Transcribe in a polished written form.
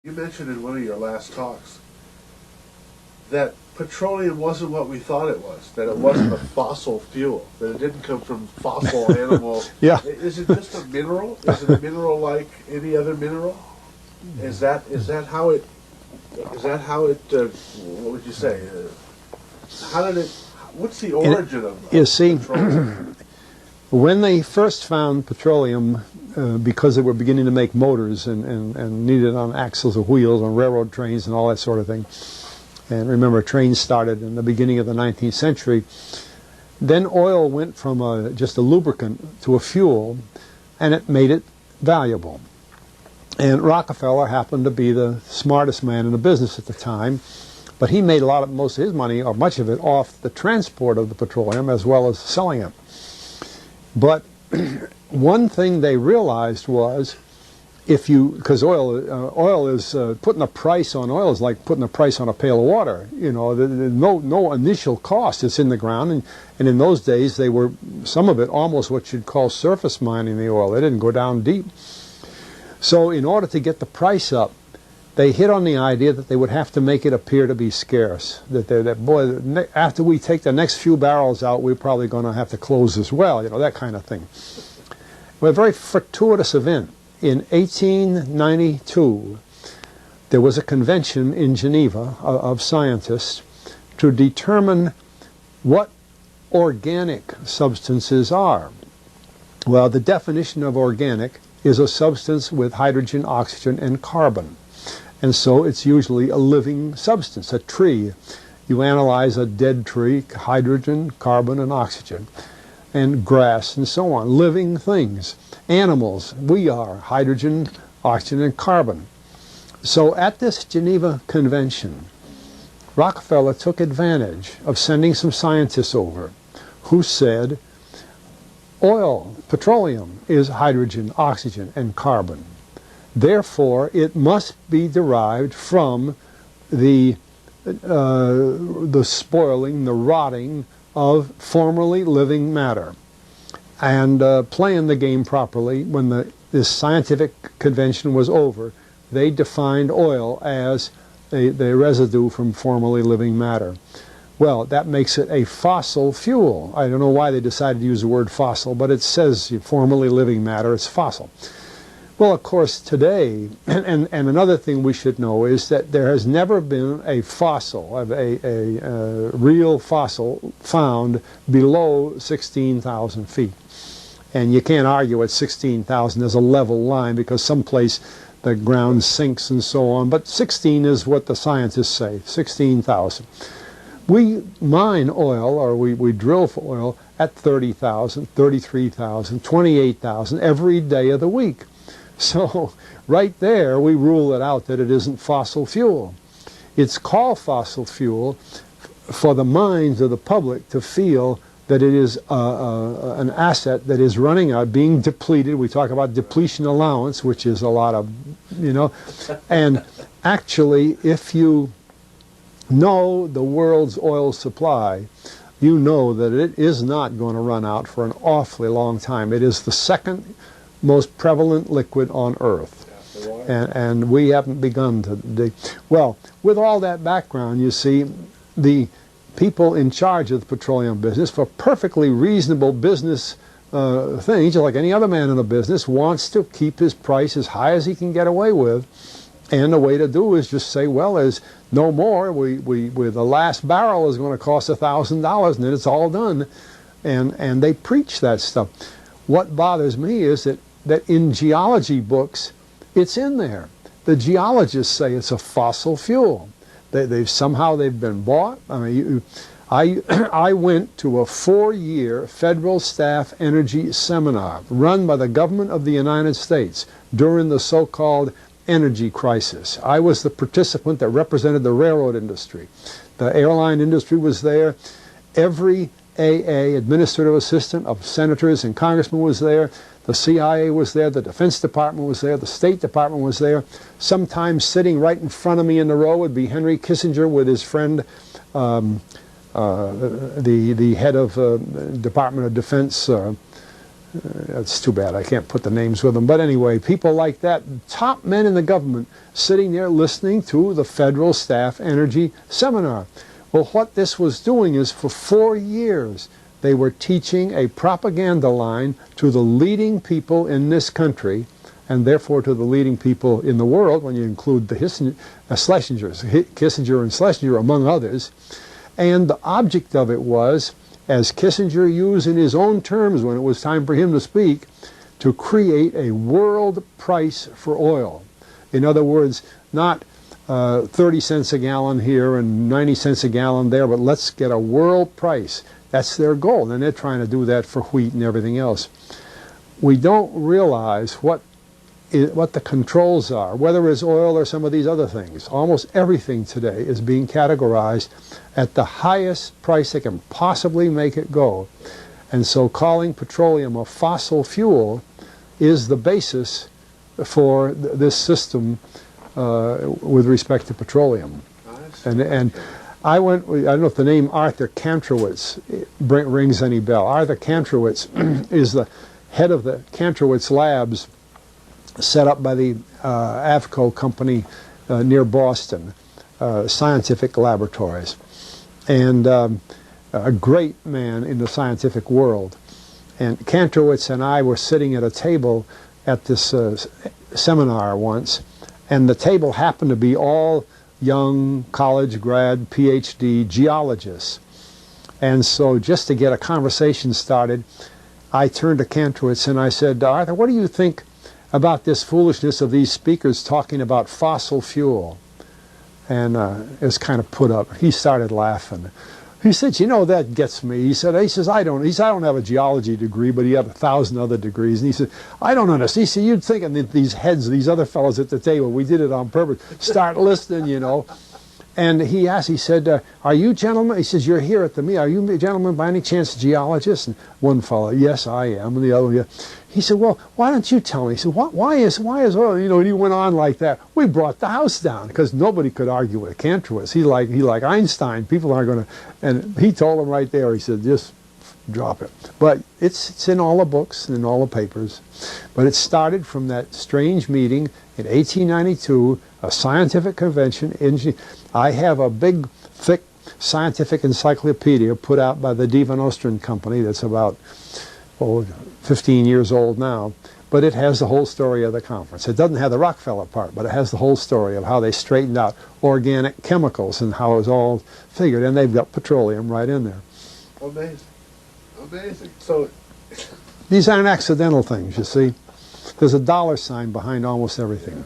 You mentioned in one of your last talks that petroleum wasn't what we thought it was, that it wasn't a fossil fuel, that it didn't come from fossil animal. Yeah. Is it just a mineral? Is it a mineral like any other mineral? Is that how it, what would you say? How did it, what's the origin of You see, petroleum? when they first found petroleum, because they were beginning to make motors and needed on axles or wheels on railroad trains and all that sort of thing, and remember trains started in the beginning of the 19th century, then oil went from just a lubricant to a fuel, and it made it valuable. And Rockefeller happened to be the smartest man in the business at the time, but he made most of his money, or much of it, off the transport of the petroleum as well as selling it. But one thing they realized was, because oil is putting a price on oil is like putting a price on a pail of water. You know, there's no initial cost. It's in the ground, and in those days they were, some of it almost what you'd call surface mining the oil. They didn't go down deep. So in order to get the price up, they hit on the idea that they would have to make it appear to be scarce. That after we take the next few barrels out, we're probably going to have to close as well. You know, that kind of thing. Well, a very fortuitous event. In 1892, there was a convention in Geneva of scientists to determine what organic substances are. Well, the definition of organic is a substance with hydrogen, oxygen, and carbon. And so it's usually a living substance, a tree. You analyze a dead tree, hydrogen, carbon, and oxygen, and grass, and so on, living things. Animals, we are hydrogen, oxygen, and carbon. So at this Geneva Convention, Rockefeller took advantage of sending some scientists over who said, oil, petroleum, is hydrogen, oxygen, and carbon. Therefore, it must be derived from the spoiling, the rotting of formerly living matter. And playing the game properly, when this scientific convention was over, they defined oil as the residue from formerly living matter. Well, that makes it a fossil fuel. I don't know why they decided to use the word fossil, but it says formerly living matter, it's fossil. Well, of course, today, and another thing we should know is that there has never been a fossil, a real fossil, found below 16,000 feet. And you can't argue at 16,000 there's a level line, because someplace the ground sinks and so on. But 16 is what the scientists say, 16,000. We mine oil, or we drill for oil, at 30,000, 33,000, 28,000 every day of the week. So right there we rule it out that it isn't fossil fuel. It's called fossil fuel for the minds of the public to feel that it is an asset that is running out, being depleted. We talk about depletion allowance, which is a lot of, you know. And actually, if you know the world's oil supply, you know that it is not going to run out for an awfully long time. It is the second most prevalent liquid on Earth. And we haven't begun to dig. Well, with all that background, you see, the people in charge of the petroleum business, for perfectly reasonable business things, like any other man in the business, wants to keep his price as high as he can get away with. And the way to do is just say, well, there's no more. The last barrel is going to cost $1,000, and then it's all done. And they preach that stuff. What bothers me is that in geology books, it's in there. The geologists say it's a fossil fuel. Somehow they've been bought. I mean, I went to a 4-year federal staff energy seminar run by the government of the United States during the so-called energy crisis. I was the participant that represented the railroad industry. The airline industry was there. Every AA, administrative assistant of senators and congressmen, was there. The CIA was there, the Defense Department was there, the State Department was there. Sometimes sitting right in front of me in the row would be Henry Kissinger with his friend, the head of Department of Defense, It's too bad I can't put the names with them. But anyway, people like that, top men in the government, sitting there listening to the Federal Staff Energy Seminar. Well, what this was doing is for 4 years, they were teaching a propaganda line to the leading people in this country, and therefore to the leading people in the world, when you include the Schlesingers, Kissinger and Schlesinger, among others. And the object of it was, as Kissinger used in his own terms when it was time for him to speak, to create a world price for oil. In other words, not 30 cents a gallon here and 90 cents a gallon there, but let's get a world price. That's their goal, and they're trying to do that for wheat and everything else. We don't realize what the controls are, whether it's oil or some of these other things. Almost everything today is being categorized at the highest price they can possibly make it go. And so calling petroleum a fossil fuel is the basis for this system with respect to petroleum. And I don't know if the name Arthur Kantrowitz rings any bell. Arthur Kantrowitz is the head of the Kantrowitz Labs, set up by the Avco company near Boston, scientific laboratories, and a great man in the scientific world. And Kantrowitz and I were sitting at a table at this seminar once, and the table happened to be all young college grad, PhD geologists. And so just to get a conversation started, I turned to Kantrowitz and I said, Arthur, what do you think about this foolishness of these speakers talking about fossil fuel? And it was kind of put up. He started laughing. He said, you know, that gets me. He says, I don't have a geology degree, but he had 1,000 other degrees. And he said, I don't understand. He said, you'd think that these heads, these other fellows at the table, we did it on purpose, start listening, you know. And he asked, he said, are you gentlemen, he says, you're here at the meeting, are you gentlemen by any chance geologists? And one fellow, yes, I am. And the other one, yeah. He said, well, why don't you tell me? He said, why is oil, you know, and he went on like that. We brought the house down because nobody could argue with Kantrowitz. He like Einstein. People aren't going to, and he told them right there, he said, just drop it. But it's in all the books and in all the papers. But it started from that strange meeting in 1892, a scientific convention. I have a big, thick scientific encyclopedia put out by the Die Van Oosteren Company that's about 15 years old now, but it has the whole story of the conference. It doesn't have the Rockefeller part, but it has the whole story of how they straightened out organic chemicals and how it was all figured, and they've got petroleum right in there. Amazing. Amazing. So these aren't accidental things, you see. There's a dollar sign behind almost everything.